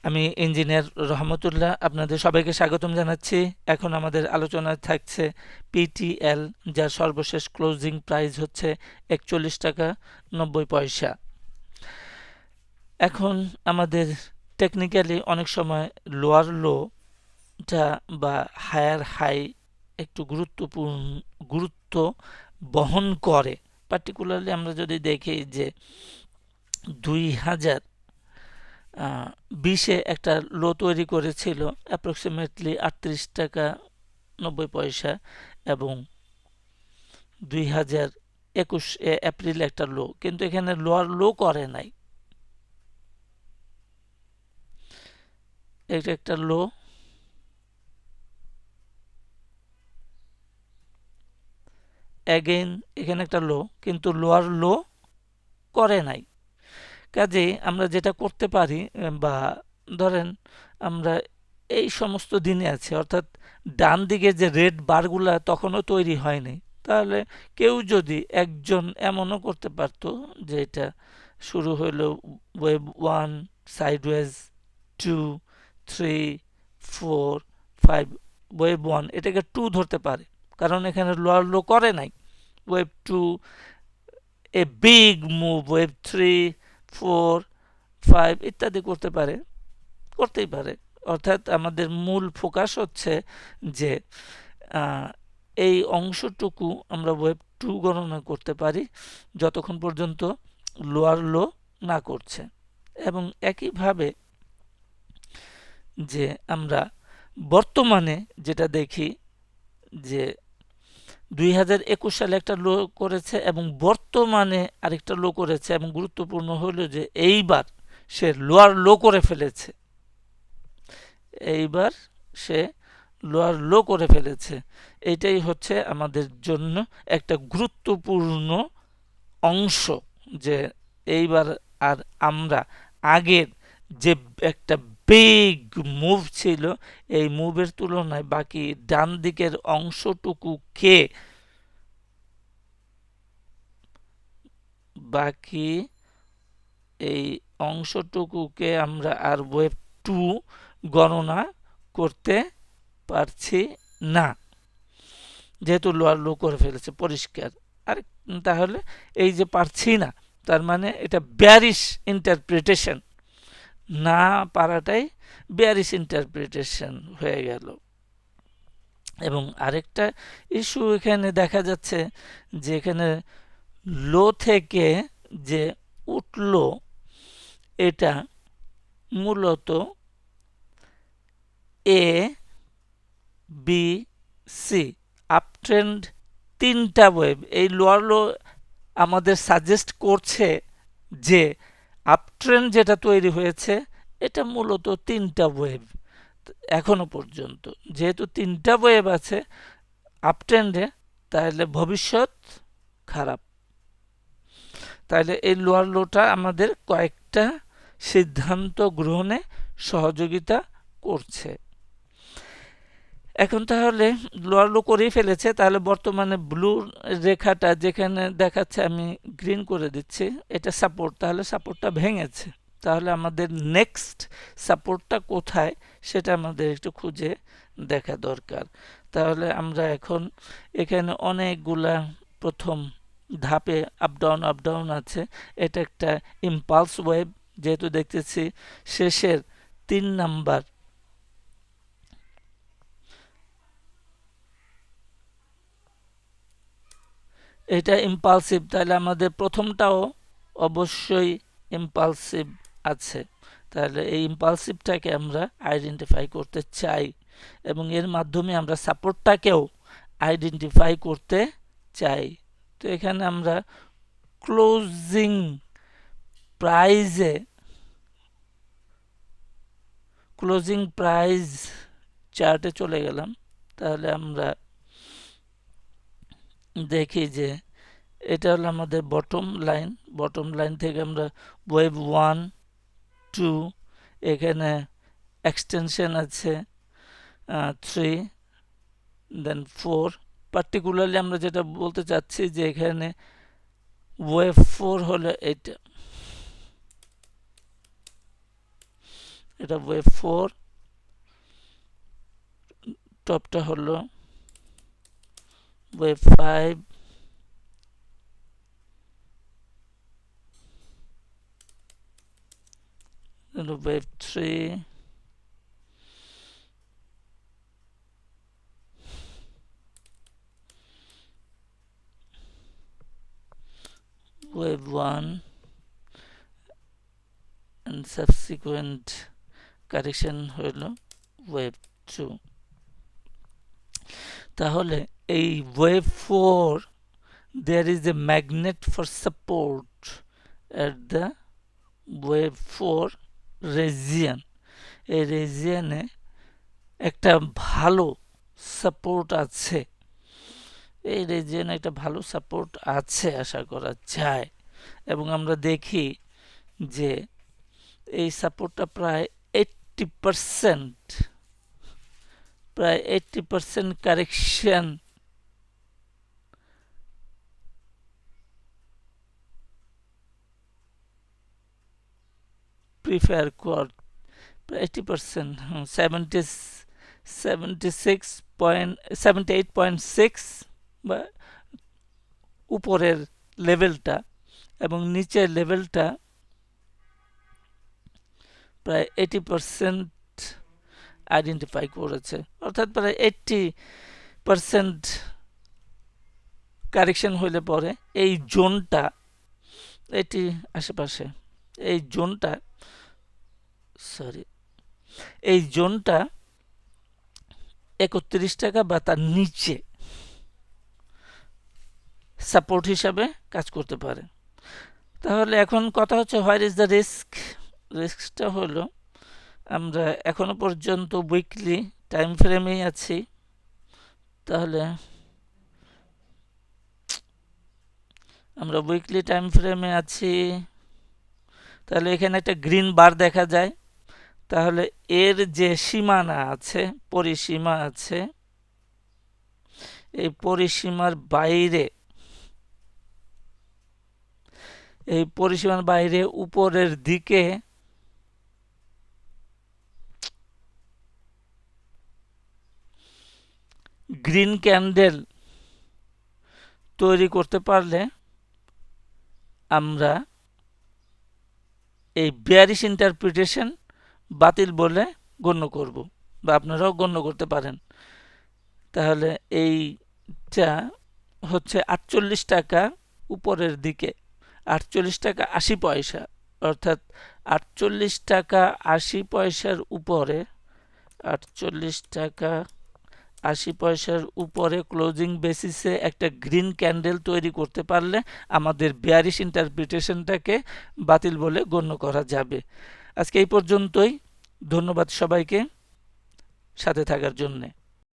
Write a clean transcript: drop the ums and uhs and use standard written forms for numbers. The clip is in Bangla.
আমি ইঞ্জিনিয়ার রহমতুল্লাহ আপনাদের সবাইকে স্বাগতম জানাচ্ছি। এখন আমাদের আলোচনায় থাকছে পিটিএল, যার সর্বশেষ ক্লোজিং প্রাইস হচ্ছে 41 টাকা 90 পয়সা। এখন আমাদের টেকনিক্যালি অনেক সময় লোয়ার লোটা বা হায়ার হাই একটু গুরুত্ব বহন করে। পার্টিকুলারলি আমরা যদি দেখি যে 2020-এ একটা লো তৈরি করেছিল অ্যাপ্রক্সিমেটলি 38 টাকা 90 পয়সা, এবং 2021 এপ্রিলে একটা লো, কিন্তু এখানে লোয়ার লো করে নাই। এটা একটা লো, অ্যাগেইন এখানে একটা লো, কিন্তু লোয়ার লো করে নাই। কাজেই আমরা যেটা করতে পারি, বা ধরেন আমরা এই সমস্ত দিনে আছে, অর্থাৎ ডান দিকে যে রেড বারগুলা তখনও তৈরি হয়নি, তাহলে কেউ যদি একজন এমনও করতে পারতো যে এটা শুরু হইলো ওয়েভ 1 সাইডওয়েজ, 2, 3, 4, 5, ওয়েভ 1 এটাকে 2 ধরতে পারে, কারণ এখানে লোয়ার লো করে নাই। Wave 2 a big move, wave 3, 4, 5 ইত্যাদি করতেই পারে। অর্থাৎ আমাদের মূল ফোকাস হচ্ছে যে এই অংশটুকু আমরা ওয়েভ 2 গণনা করতে পারি যতক্ষণ পর্যন্ত লোয়ার লো না করছে। এবং একইভাবে যে আমরা বর্তমানে যেটা দেখি যে 2021 সালে একটা লো করেছে এবং বর্তমানে আরেকটা লো করেছে, এবং গুরুত্বপূর্ণ হলো যে এইবার সে লোয়ার লো করে ফেলেছে। এইবার সে লোয়ার লো করে ফেলেছে। এটাই হচ্ছে আমাদের জন্য একটা গুরুত্বপূর্ণ অংশ, যে এইবার আর আমরা আগের যে একটা বিগ মুভ ছিল, এই মুভের তুলনায় বাকি ডান দিকের অংশটুকুকে বাকি এই অংশটুকুকে আমরা আর ওয়েভ 2 গণনা করতে পারছি না, যেহেতু লোয়ার লো করে ফেলেছে পরিষ্কার। আর তাহলে এই যে পারছি না, তার মানে এটা বেয়ারিশ ইন্টারপ্রিটেশন, না পারাটাই বেয়ারিশ ইন্টারপ্রিটেশন হয়ে গেল। এবং আরেকটা ইস্যু এখানে দেখা যাচ্ছে যে এখানে লো থেকে যে উঠলো, এটা মূলত এ বি সি আপট্রেন্ড তিনটা ওয়েভ। এই লোয়ার লো আমাদের সাজেস্ট করছে যে আপট্রেন্ড যেটা তৈরি হয়েছে এটা মূলত তিনটা ওয়েভ এখনো পর্যন্ত। যেহেতু তিনটা ওয়েভ আছে আপট্রেন্ডে, তাহলে ভবিষ্যৎ খারাপ। তাহলে এই লোয়ার লোটা আমাদের কয়েকটা সিদ্ধান্ত গ্রহণে সহযোগিতা করছে। এখন তাহলে লোয়ার লো করেই ফেলেছে, তাহলে বর্তমানে ব্লু রেখাটা যেখানে দেখাচ্ছে, আমি গ্রিন করে দিচ্ছি, এটা সাপোর্ট, তাহলে সাপোর্টটা ভেঙেছে। তাহলে আমাদের নেক্সট সাপোর্টটা কোথায় সেটা আমাদের একটু খুঁজে দেখা দরকার। তাহলে আমরা এখন এখানে অনেকগুলা প্রথম ধাপে আপ ডাউন আছে। এটা একটা ইম্পালস ওয়েভ, যেহেতু দেখতেছি শেষের 3 নাম্বার এটা ইম্পালসিভ, তাহলে আমাদের প্রথমটাও অবশ্যই ইম্পালসিভ আছে। তাহলে এই ইম্পালসিভটাকে আমরা আইডেন্টিফাই করতে চাই, এবং এর মাধ্যমে আমরা সাপোর্টটাকেও আইডেন্টিফাই করতে চাই। তো এখানে আমরা ক্লোজিং প্রাইস চার্টে চলে গেলাম। তাহলে আমরা দেখি যে এটা হলো আমাদের বটম লাইন থেকে আমরা ওয়েভ 1, 2, এখানে এক্সটেনশন আছে 3, দেন 4। পার্টিকুলারলি আমরা যেটা বলতে চাচ্ছি যে এখানে ওয়েভ 4 হলো এটা, এটা ওয়েভ 4, টপটা হলো wave 5, wave 3, wave 1 and subsequent correction হলো ওয়েভ 2। তাহলে এই wave 4 there is a magnet for support at the wave 4 region। এই রিজিয়নে একটা ভালো সাপোর্ট আছে, এই রিজিয়নে একটা ভালো সাপোর্ট আছে আশা করা যায়, এবং আমরা দেখি যে এই সাপোর্টটা প্রায় 80%, প্রায় 80% কারেকশন প্রিফার কর, 80%, 78.6 বা উপরের লেভেলটা এবং নিচের লেভেলটা প্রায় 80% আইডেন্টিফাই করেছে, অর্থাৎ প্রায় 80% কারেকশন হইলে পরে এই জোনটা, এটি আশেপাশে এই জোনটা, এই জোনটা 31 টাকা বা তার নিচে সাপোর্ট হিসাবে কাজ করতে পারে। তাহলে এখন কথা হচ্ছে হোয়ার ইজ দ্য রিস্ক। রিস্কটা হলো আমরা এখনো পর্যন্ত উইকলি টাইম ফ্রেমেই আছি, তাহলে আমরা উইকলি টাইম ফ্রেমে আছি, তাহলে এখানে একটা গ্রিন বার দেখা যায়। তাহলে এর যে সীমানা আছে, পরিসীমা আছে, এই পরিসীমার বাইরে, এই পরিসীমার বাইরে উপরের দিকে গ্রিন ক্যান্ডেল তৈরি করতে পারলে আমরা এই বেয়ারিশ ইন্টারপ্রিটেশন বাতিল বলে গণ্য করব, বা আপনারাও গণ্য করতে পারেন। তাহলে এইটা হচ্ছে 48 টাকা উপরের দিকে, 48 টাকা 80 পয়সা, অর্থাৎ 48 টাকা 80 পয়সার উপরে, 48 টাকা 80 পয়সার উপরে ক্লোজিং বেসিসে একটা গ্রিন ক্যান্ডেল তৈরি করতে পারলে আমাদের বেয়ারিশ ইন্টারপ্রিটেশনটাকে বাতিল বলে গণ্য করা যাবে। আজকে এই পর্যন্তই। ধন্যবাদ সবাইকে সাথে থাকার জন্যে।